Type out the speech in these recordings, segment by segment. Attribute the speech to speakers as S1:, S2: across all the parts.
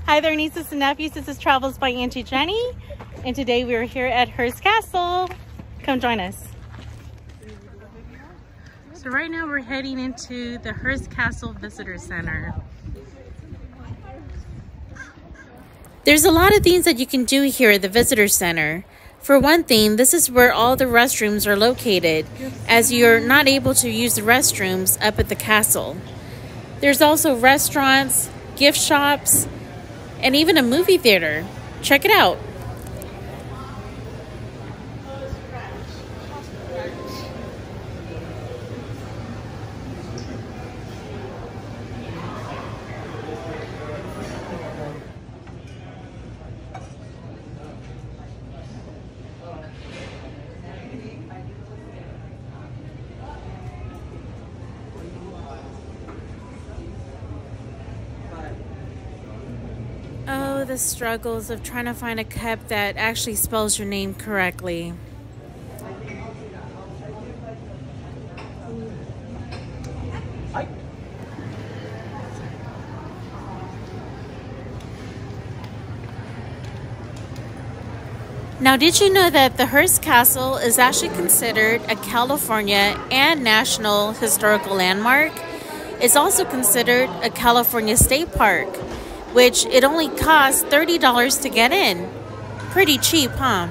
S1: Hi there, nieces and nephews. This is Travels by Auntie Jennie, and today we are here at Hearst Castle. Come join us. So right now we're heading into the Hearst Castle Visitor Center.
S2: There's a lot of things that you can do here at the Visitor Center. For one thing, this is where all the restrooms are located, as you're not able to use the restrooms up at the castle. There's also restaurants, gift shops, and even a movie theater. Check it out. Oh, the struggles of trying to find a cup that actually spells your name correctly. Now, did you know that the Hearst Castle is actually considered a California and National Historical Landmark? It's also considered a California State Park, which it only costs $30 to get in. Pretty cheap, huh?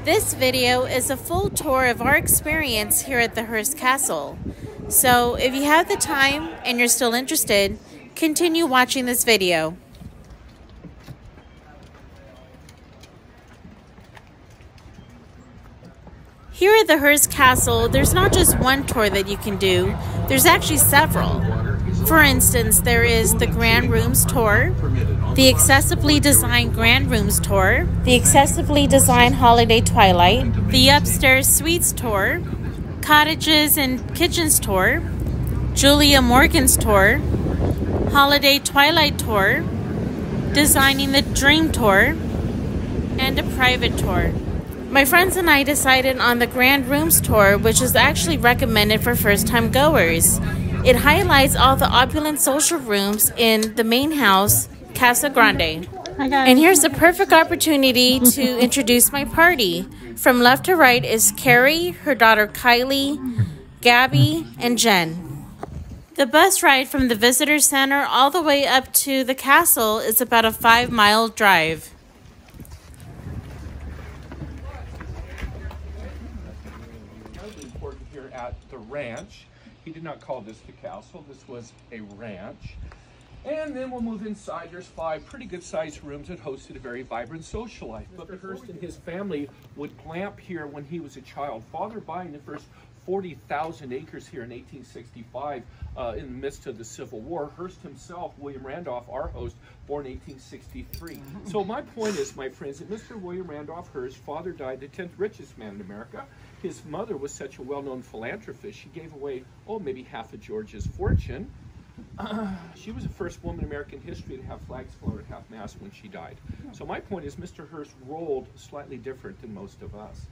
S2: This video is a full tour of our experience here at the Hearst Castle. So if you have the time and you're still interested, continue watching this video. Here at the Hearst Castle, there's not just one tour that you can do, there's actually several. For instance, there is the Grand Rooms Tour, the Excessively Designed Grand Rooms Tour, the Excessively Designed Holiday Twilight, the Upstairs Suites Tour, Cottages and Kitchens Tour, Julia Morgan's Tour, Holiday Twilight Tour, Designing the Dream Tour, and a private tour. My friends and I decided on the Grand Rooms Tour, which is actually recommended for first-time goers. It highlights all the opulent social rooms in the main house, Casa Grande. And here's the perfect opportunity to introduce my party. From left to right is Carrie, her daughter Kylie, Gabby, and Jen. The bus ride from the visitor center all the way up to the castle is about a 5-mile drive.
S3: Important here at the ranch. He did not call this the castle, this was a ranch. And then we'll move inside. There's 5 pretty good sized rooms that hosted a very vibrant social life. But Hearst and his family would camp here when he was a child. Father buying the first 40,000 acres here in 1865 in the midst of the Civil War. Hearst himself, William Randolph, our host, born 1863. So my point is, my friends, that Mr. William Randolph Hearst, father died the 10th richest man in America. His mother was such a well-known philanthropist, she gave away, maybe half of George's fortune. She was the first woman in American history to have flags flown at half-mast when she died. So my point is, Mr. Hearst rolled slightly different than most of us.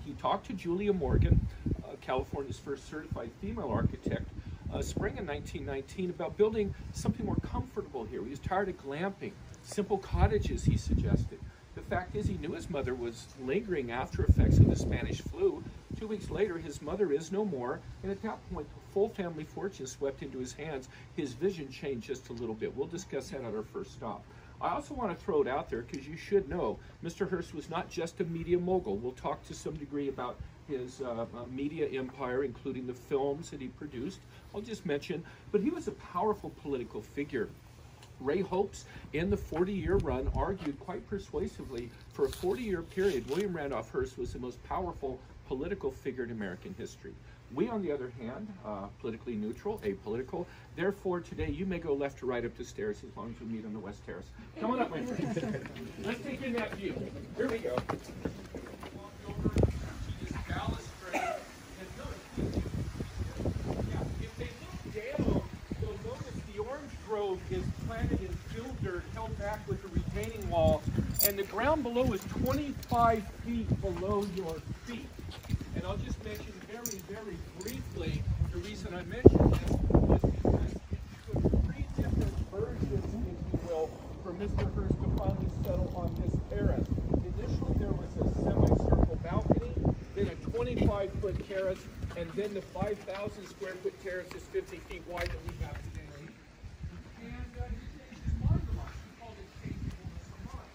S3: He talked to Julia Morgan, California's first certified female architect, spring of 1919, about building something more comfortable here. He was tired of glamping, simple cottages, he suggested. The fact is, he knew his mother was lingering after effects of the Spanish flu. 2 weeks later, his mother is no more, and at that point, full family fortune swept into his hands. His vision changed just a little bit. We'll discuss that at our first stop. I also want to throw it out there because you should know Mr. Hearst was not just a media mogul. We'll talk to some degree about his media empire, including the films that he produced. I'll just mention, but he was a powerful political figure. Ray Hopes, in the 40-year run, argued quite persuasively for a 40-year period, William Randolph Hearst was the most powerful political figure in American history. We, on the other hand, politically neutral, apolitical. Therefore, today, you may go left or right up the stairs as long as we meet on the West Terrace. Come on up, my friends. Let's take in that view. Here we go. If they look down, you'll notice the orange grove is planted in fill dirt, held back with a retaining wall, and the ground below is 25 feet below your feet. And I'll just mention very, very briefly, the reason I mentioned this was because it showed 3 different versions for Mr. Hearst to finally settle on this terrace. Initially, there was a semicircle balcony, then a 25-foot terrace, and then the 5,000 square foot terrace is 50 feet wide that we have today. And he changed his mind a lot. He called it changeableness of mind.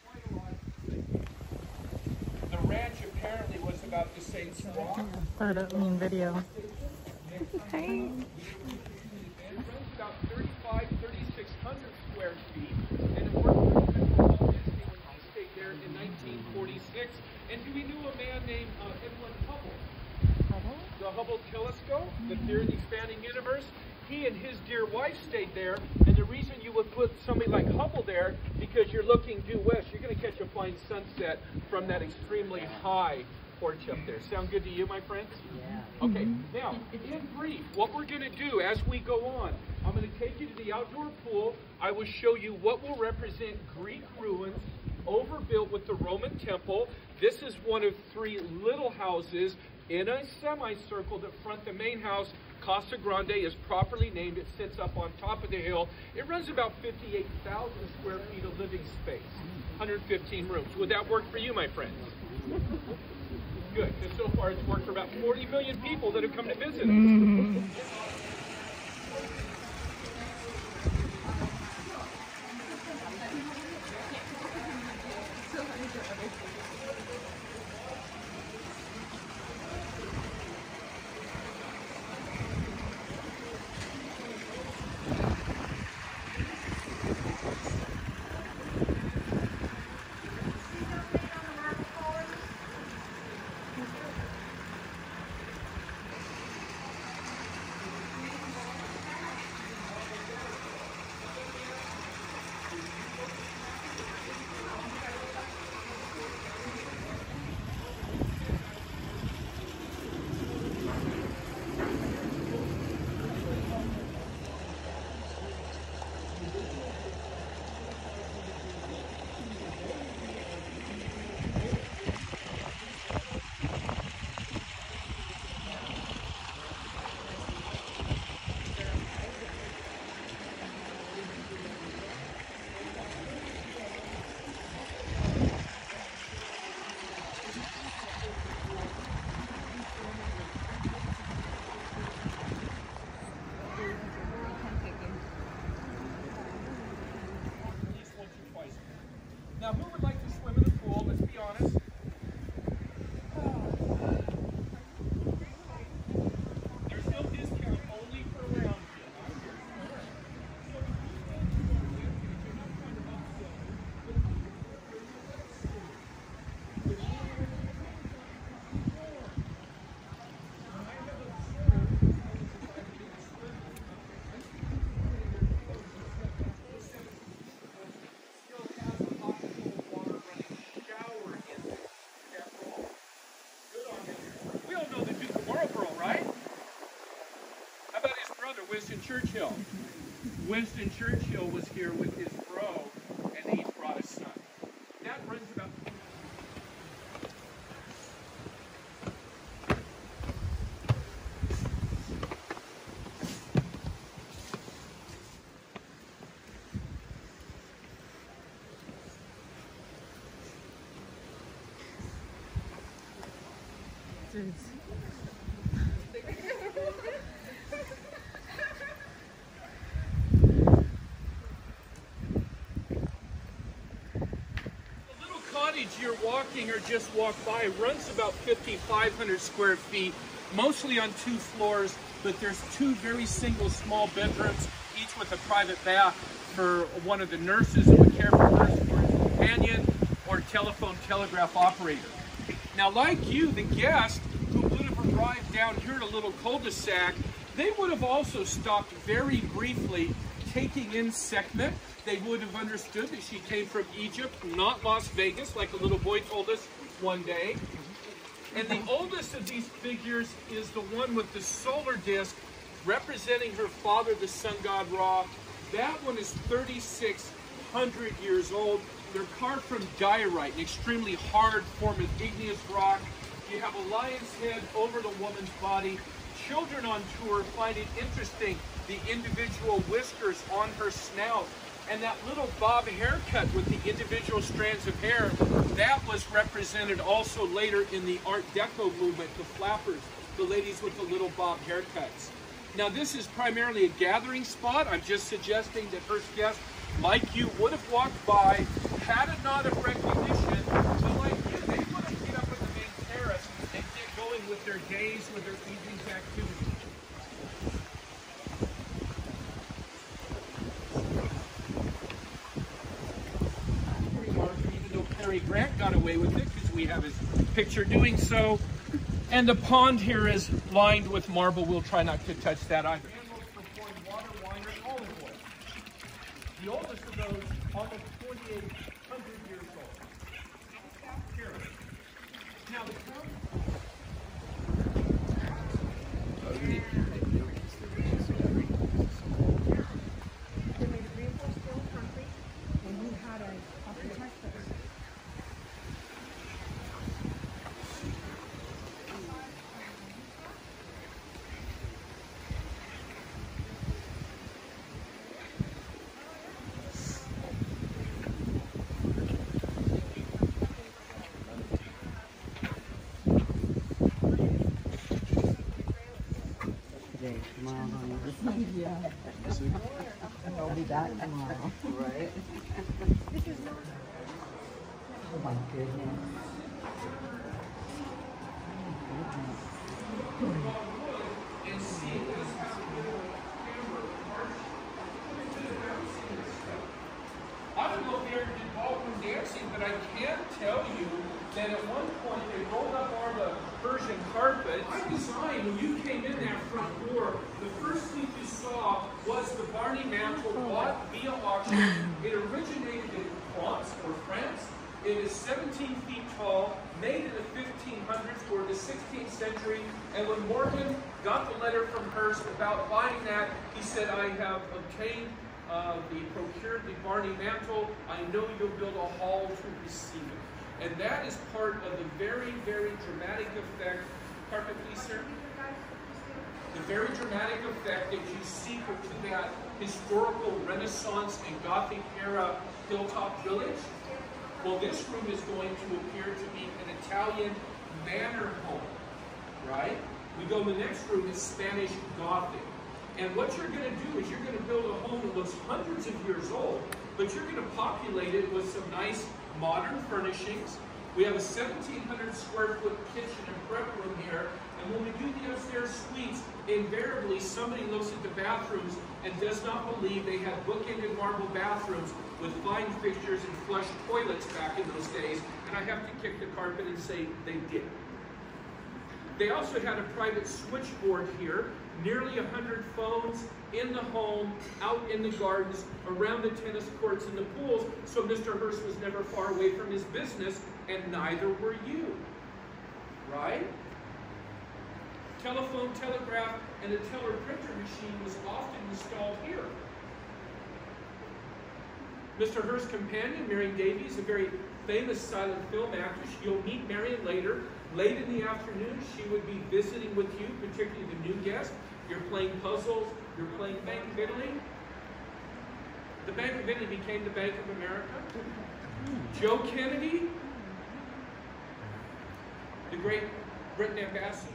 S3: Quite a lot. The ranch apparently was about the same squat.
S1: Video. Okay.
S3: About 3,600 square feet, and it worked pretty good for Walt Disney when he stayed there in 1946. And we knew a man named Edwin Hubble. The Hubble telescope, the theory of the expanding universe. He and his dear wife stayed there, and the reason you would put somebody like Hubble there, because you're looking due west, you're going to catch a fine sunset from that extremely high porch up there. Sound good to you, my friends? Yeah. Okay, now, in brief, what we're going to do as we go on, I'm going to take you to the outdoor pool. I will show you what will represent Greek ruins overbuilt with the Roman temple. This is one of 3 little houses in a semicircle that front the main house. Casa Grande is properly named. It sits up on top of the hill. It runs about 58,000 square feet of living space, 115 rooms. Would that work for you, my friends? Good, because so far it's worked for about 40 million people that have come to visit us. Now, who would like to swim in the pool? Let's be honest. There's no discount, only for round. Winston Churchill. Winston Churchill was here with his bro, and he brought his son. That runs about... You're walking or just walked by runs about 5,500 square feet, mostly on 2 floors, but there's 2 very single small bedrooms, each with a private bath for one of the nurses that would care for Hearst, or his companion, or telephone telegraph operator. Now, like you, the guest who would have arrived down here in a little cul-de-sac, they would have also stopped very briefly taking in Sekhmet. They would have understood that she came from Egypt, not Las Vegas, like a little boy told us one day. And the oldest of these figures is the one with the solar disk representing her father, the sun god Ra. That one is 3,600 years old. They're carved from diorite, an extremely hard form of igneous rock. You have a lion's head over the woman's body, children on tour find it interesting, the individual whiskers on her snout. And that little bob haircut with the individual strands of hair, that was represented also later in the Art Deco movement, the flappers, the ladies with the little bob haircuts. Now this is primarily a gathering spot. I'm just suggesting that Hearst guests like you would have walked by, had a nod of recognition, but like you, they would have get up on the main terrace and get going with their days, with their evening's activities. Cary Grant got away with it because we have his picture doing so. And the pond here is lined with marble. We'll try not to touch that either. Animals for pouring water, wine, and olive oil. The oldest of those, almost 2,800 years old. Here. Now the
S4: They made a reinforced steel concrete, and you had a protect those.
S5: Tomorrow, honey. Yeah. I'll be back tomorrow. Right? Oh my goodness.
S3: and see this. I don't know if they ever did ballroom dancing, but I can tell you that at one point they rolled up all the Persian carpet. I designed, when you came in that front door, the first thing you saw was the Barney mantle bought via auction. It originated in France, or France. It is 17 feet tall, made in the 1500s or the 16th century. And when Morgan got the letter from Hearst about buying that, he said, I have obtained procured the Barney mantle. I know you'll build a hall to receive it. And that is part of the very, very dramatic effect. Carpet, please, sir. The very dramatic effect that you see to that historical Renaissance and Gothic era hilltop village. Well, this room is going to appear to be an Italian manor home, right? We go to the next room, is Spanish Gothic. And what you're going to do is you're going to build a home that looks hundreds of years old, but you're going to populate it with some nice modern furnishings. We have a 1,700 square foot kitchen and prep room here. And when we do the upstairs suites, invariably somebody looks at the bathrooms and does not believe they had bookended marble bathrooms with fine fixtures and flush toilets back in those days. And I have to kick the carpet and say they did. They also had a private switchboard here, nearly 100 phones in the home, out in the gardens, around the tennis courts and the pools, so Mr. Hearst was never far away from his business, and neither were you, right? Telephone, telegraph, and a teller printer machine was often installed here. Mr. Hearst's companion, Marion Davies, a very famous silent film actress. You'll meet Marion later. Late in the afternoon, she would be visiting with you, particularly the new guest. You're playing puzzles. You're playing Bank of Italy. The Bank of Italy became the Bank of America. Joe Kennedy, the great Britain ambassador.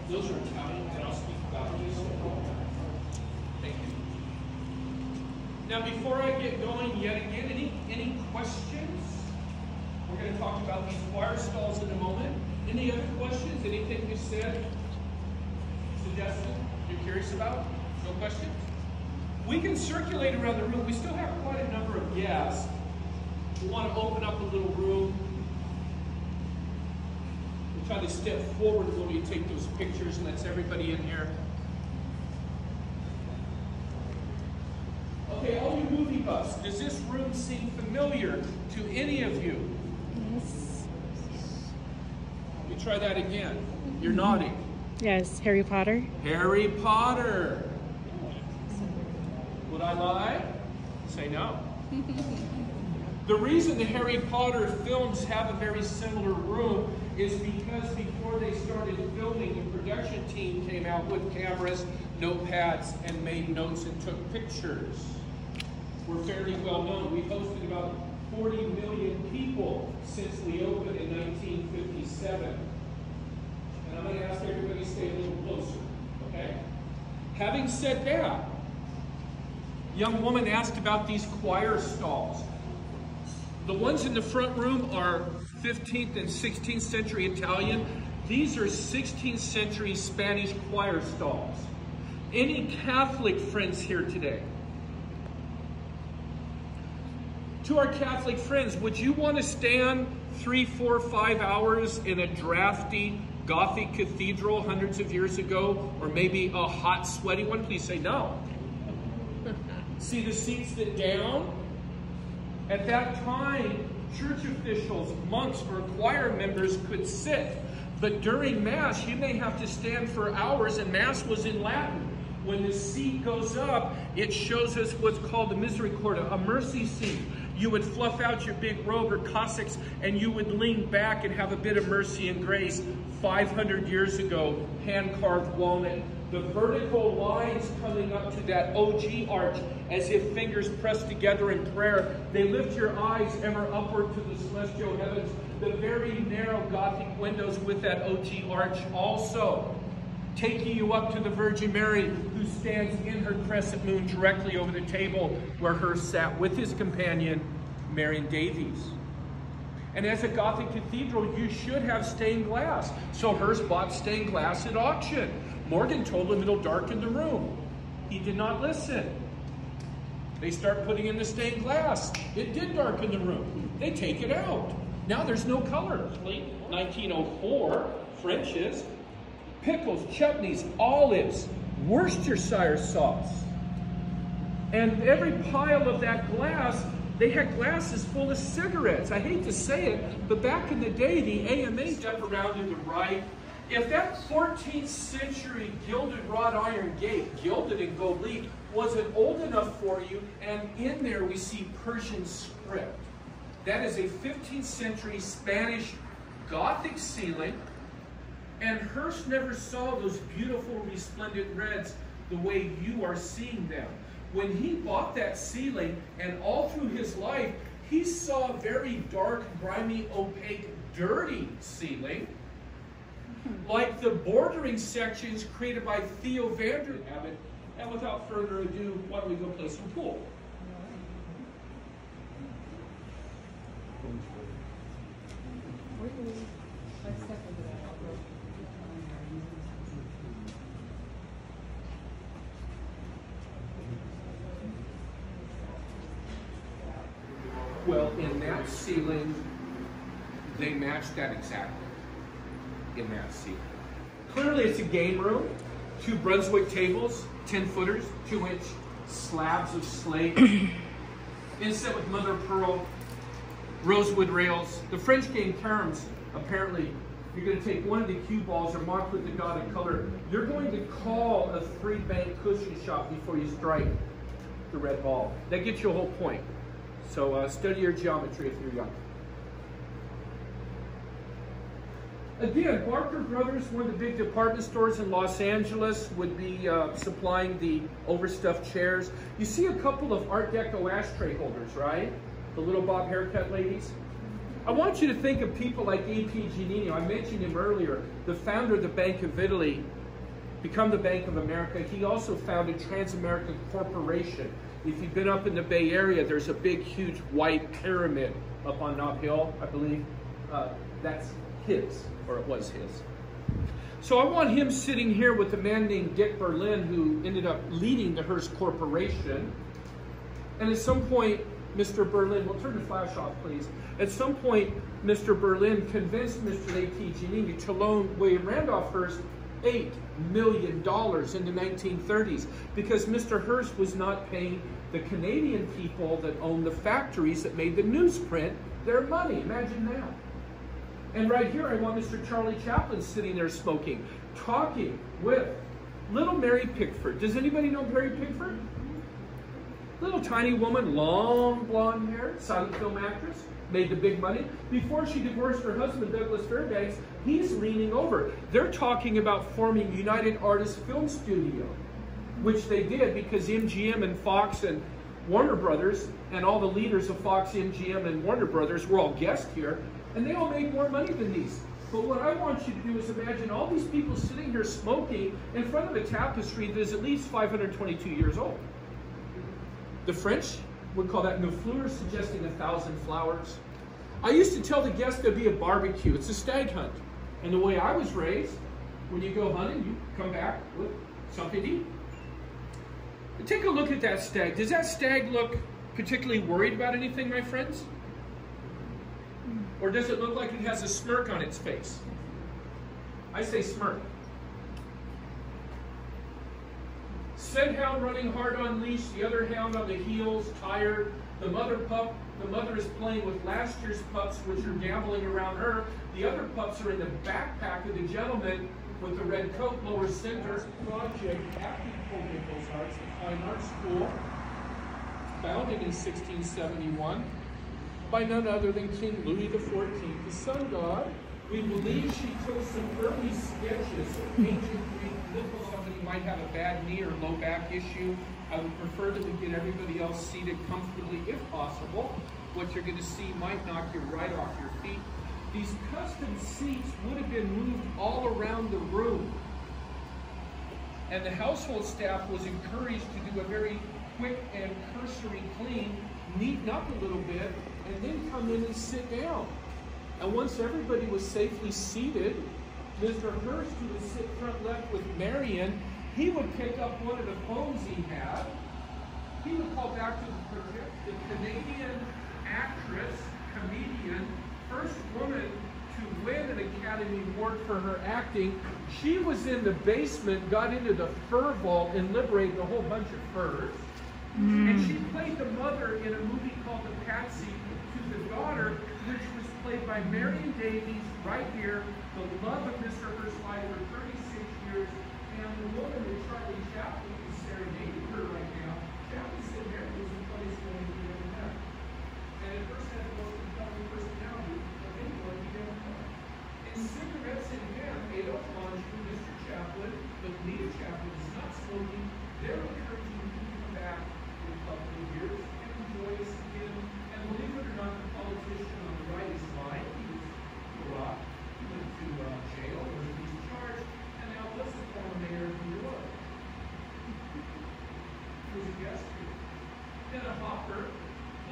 S3: Those are Italian, and I'll speak about these. Thank you. Now, before I get going yet again, any questions? We're going to talk about these choir stalls in a moment. Any other questions? Anything you said, suggested, you're curious about? No questions? We can circulate around the room. We still have quite a number of guests. We want to open up a little room. Try to step forward when we take those pictures, and that's everybody in here. Okay, all you movie buffs, does this room seem familiar to any of you?
S4: Yes.
S3: You try that again. You're nodding.
S1: Yes, Harry Potter.
S3: Harry Potter. Would I lie? Say no. The reason the Harry Potter films have a very similar room is because before they started filming, the production team came out with cameras, notepads, and made notes and took pictures. We're fairly well known. We've hosted about 40 million people since we opened in 1957. And I'm going to ask everybody to stay a little closer, okay? Having said that, young woman asked about these choir stalls. The ones in the front room are 15th and 16th century Italian. These are 16th century Spanish choir stalls. Any Catholic friends here today? To our Catholic friends, would you want to stand 3, 4, 5 hours in a drafty Gothic cathedral hundreds of years ago, or maybe a hot, sweaty one? Please say no. See the seats that down? At that time, church officials, monks, or choir members could sit. But during Mass, you may have to stand for hours, and Mass was in Latin. When the seat goes up, it shows us what's called the misericordia, a mercy seat. You would fluff out your big robe or cassocks, and you would lean back and have a bit of mercy and grace. 500 years ago, hand-carved walnut. The vertical lines coming up to that OG arch as if fingers pressed together in prayer. They lift your eyes ever upward to the celestial heavens. The very narrow Gothic windows with that OG arch also taking you up to the Virgin Mary, who stands in her crescent moon directly over the table where Hearst sat with his companion, Marion Davies. And as a Gothic cathedral, you should have stained glass. So Hearst bought stained glass at auction. Morgan told him it'll darken the room. He did not listen. They start putting in the stained glass. It did darken the room. They take it out. Now there's no color. 1904, French's, pickles, chutneys, olives, Worcestershire sauce. And every pile of that glass, they had glasses full of cigarettes. I hate to say it, but back in the day, the AMA step around to the right. If that 14th century gilded wrought iron gate, gilded in gold leaf, wasn't old enough for you, and in there we see Persian script. That is a 15th century Spanish Gothic ceiling, and Hearst never saw those beautiful resplendent reds the way you are seeing them. When he bought that ceiling, and all through his life, he saw a very dark, grimy, opaque, dirty ceiling, like the bordering sections created by Theo Vander Abbott. And without further ado, why don't we go play some pool? Well, in that ceiling, they matched that exactly. In that ceiling. Clearly it's a game room. 2 Brunswick tables, 10-footers, 2-inch slabs of slate. Inset with mother of pearl, rosewood rails. The French game terms, apparently, you're going to take one of the cue balls or marked with the dotted color. You're going to call a 3-bank cushion shot before you strike the red ball. That gets you a whole point. So study your geometry if you're young. Again, Barker Brothers, one of the big department stores in Los Angeles, would be supplying the overstuffed chairs. You see a couple of Art Deco ashtray holders, right? The little bob haircut ladies. I want you to think of people like A.P. Giannino. I mentioned him earlier, the founder of the Bank of Italy, become the Bank of America. He also founded Transamerican Corporation. If you've been up in the Bay Area, there's a big, huge white pyramid up on Nob Hill, I believe. That's his, or it was his. So I want him sitting here with a man named Dick Berlin, who ended up leading the Hearst Corporation. And at some point, Mr. Berlin, we'll turn the flash off, please. At some point, Mr. Berlin convinced Mr. A.T. Giannini to loan William Randolph Hearst $8 million in the 1930s because Mr. Hearst was not paying the Canadian people that owned the factories that made the newsprint their money. Imagine that. And right here, I want Mr. Charlie Chaplin sitting there smoking, talking with little Mary Pickford. Does anybody know Mary Pickford? Little tiny woman, long blonde hair, silent film actress, made the big money. Before she divorced her husband, Douglas Fairbanks, he's leaning over. They're talking about forming United Artists Film Studio, which they did because MGM and Fox and Warner Brothers and all the leaders of Fox, MGM, and Warner Brothers were all guests here, and they all made more money than these. But what I want you to do is imagine all these people sitting here smoking in front of a tapestry that is at least 522 years old. The French would call that neuf fleurs, suggesting 1,000 flowers. I used to tell the guests there'd be a barbecue. It's a stag hunt. And the way I was raised, when you go hunting, you come back with something to eat. Take a look at that stag. Does that stag look particularly worried about anything, my friends? Or does it look like it has a smirk on its face? I say smirk. Said hound running hard on leash, the other hound on the heels, tired. The mother is playing with last year's pups, which are gambling around her. The other pups are in the backpack of the gentleman with the red coat, lower center. Project after Nichols Arts, a fine arts school, founded in 1671 by none other than King Louis XIV, the sun god. We believe she took some early sketches of ancient Greek mythos. Somebody might have a bad knee or low back issue. I would prefer that we get everybody else seated comfortably if possible. What you're going to see might knock you right off your feet. These custom seats would have been moved all around the room. And the household staff was encouraged to do a very quick and cursory clean, neaten up a little bit, and then come in and sit down. And once everybody was safely seated, Mr. Hearst, who would sit front left with Marion, he would pick up one of the phones he had. He would call back to the Canadian actress, comedian, first woman to win an Academy Award for her acting. She was in the basement, got into the fur vault, and liberated a whole bunch of furs. And she played the mother in a movie called The Patsy to the Daughter, which was played by Marion Davies right here, the love of Mr. Hearst's life for 36 years, and the woman that Charlie Chaplin is serenading her right now. Chaplin said Marion was the place going to get met. And at first had the most compelling personality of anyone he ever met. And cigarettes in hand, Adolph Monju, Mr. Chaplin, but Lita Chaplin is not smoking. They're encouraging you to come back in a couple of years and enjoy us again. And believe it or not, the politician on the right is lying. He was corrupt. He went to jail, was discharged, and now what's the former mayor of New York? He was a guest here. Then a hopper,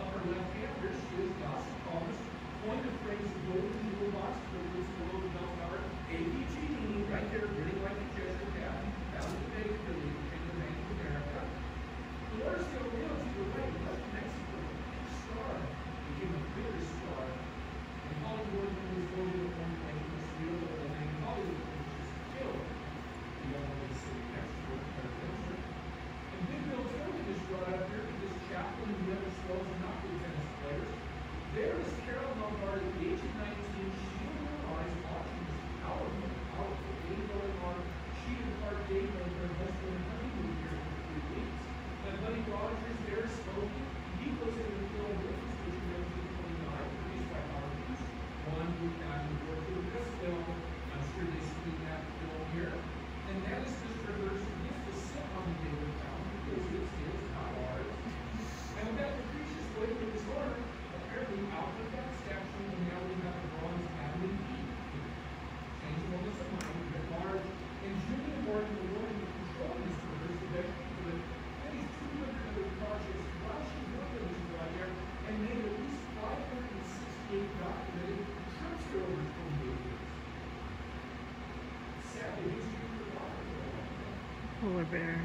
S3: upper left hand, there she is, gossip columnist, coined the phrase golden eagle box, privilege below the bell tower, APG, right there, grinning like a Jesuit cat, found the big Philly in the Bank of America. The water still real to the right, left Mexico, star, became a bigger star. And Hollywood was voted at one point, was real, and then Hollywood was just killed. The young lady sitting next to her, and Big Bill Tilden is brought up here because Chaplin and the other swells are not good tennis players. There is Carol Lombard at the age of 19, shielding her eyes, watching this powerful game going on. She and Clark Gable and her husband and honeymoon here for 3 weeks. And Buddy Rogers there smoking. He goes into the film Rookies, which is 1929, produced by Howard. One who got an award for the best film. I'm sure they see that film here. And that is Mr. Hearst. He gets to sit on the David Fountain because it's his, not ours. And with that capricious way with his order, apparently out of that statue, and now we have a bronze Adeline E. Change moments of mind, writ large. And Julian Morgan, the woman who controlled Mr. Hearst, eventually put at least 200 other projects while she worked on this project, and made at least 568 documented trips to over 28 years. Sadly, history forgotten for a long time.
S2: Polar bear.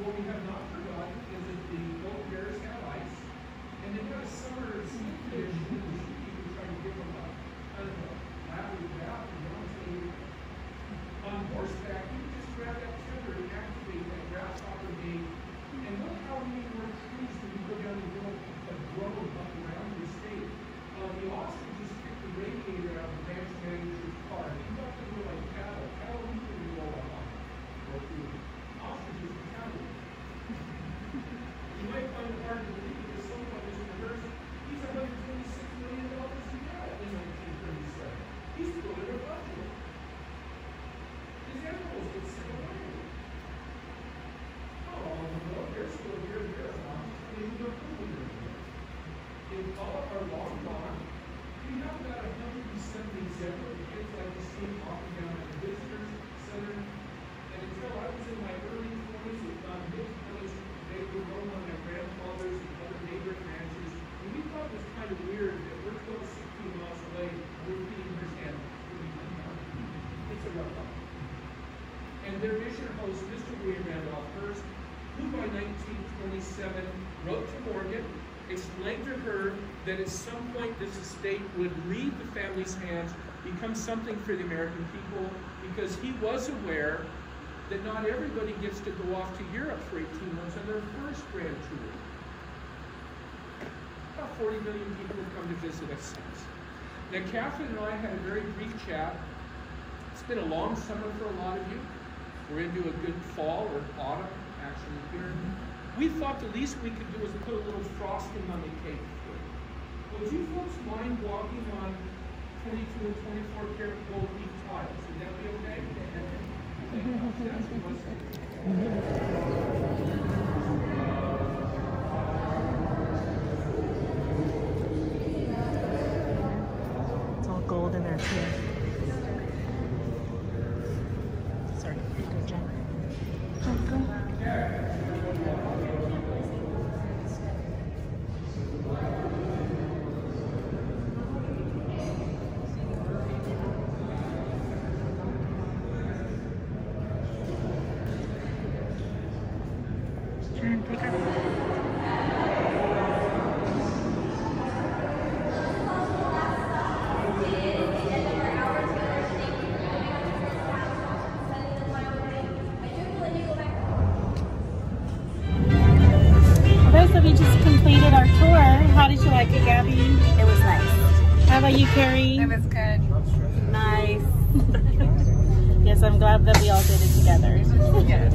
S3: What we have not forgotten is that the old bears have ice, and they've got a summer sleep condition that the sheepkeeper trying to give them a kind of a lateral bath, you know, so on horseback, you can just grab that trigger and activate that grasshopper gate. And look how many more trees when you go down the hill have grown up around your state. The ostriches kick the radiator around the branch manager's car. And he got to know like cattle. Cattle usually go on. Or through ostriches and cattle. You might find it hard to believe that at some point Mr. Hearst, he's $126 million in debt in 1937. He's still in a budget. His animals get sent away. How long ago? They're still here and they're not. They moved up earlier. In all of our long gone, we have about 170 exemplary kids like to see walking down at the visitors center. And until I was in my early 20s, with mid-20s, they would roam on my grandfather's and other neighboring ranches. And we thought it was kind of weird that we're 12, 16 miles away and we're feeding their animals. It's a rough life. And their mission host, Mr. William Randolph Hearst, who by 1927 wrote to Morgan, explained to her that at some point this estate would leave the family's hands, become something for the American people, because he was aware that not everybody gets to go off to Europe for 18 months on their first grand tour. About 40 million people have come to visit us since. Now, Catherine and I had a very brief chat. It's been a long summer for a lot of you. We're into a good fall or autumn, actually, here. We thought the least we could do was put a little frosting on the cake. Would you folks mind walking on 22 and 24 karat gold leaf tiles? Would that be okay? That's
S1: It's all gold in there too. Sorry, go, Jen. Go. We just completed our tour. How did you like it, Gabby?
S5: It was nice.
S1: How about you, Carrie?
S4: It was good.
S5: Nice.
S1: Yes, I'm glad that we all did it together.
S4: Yes.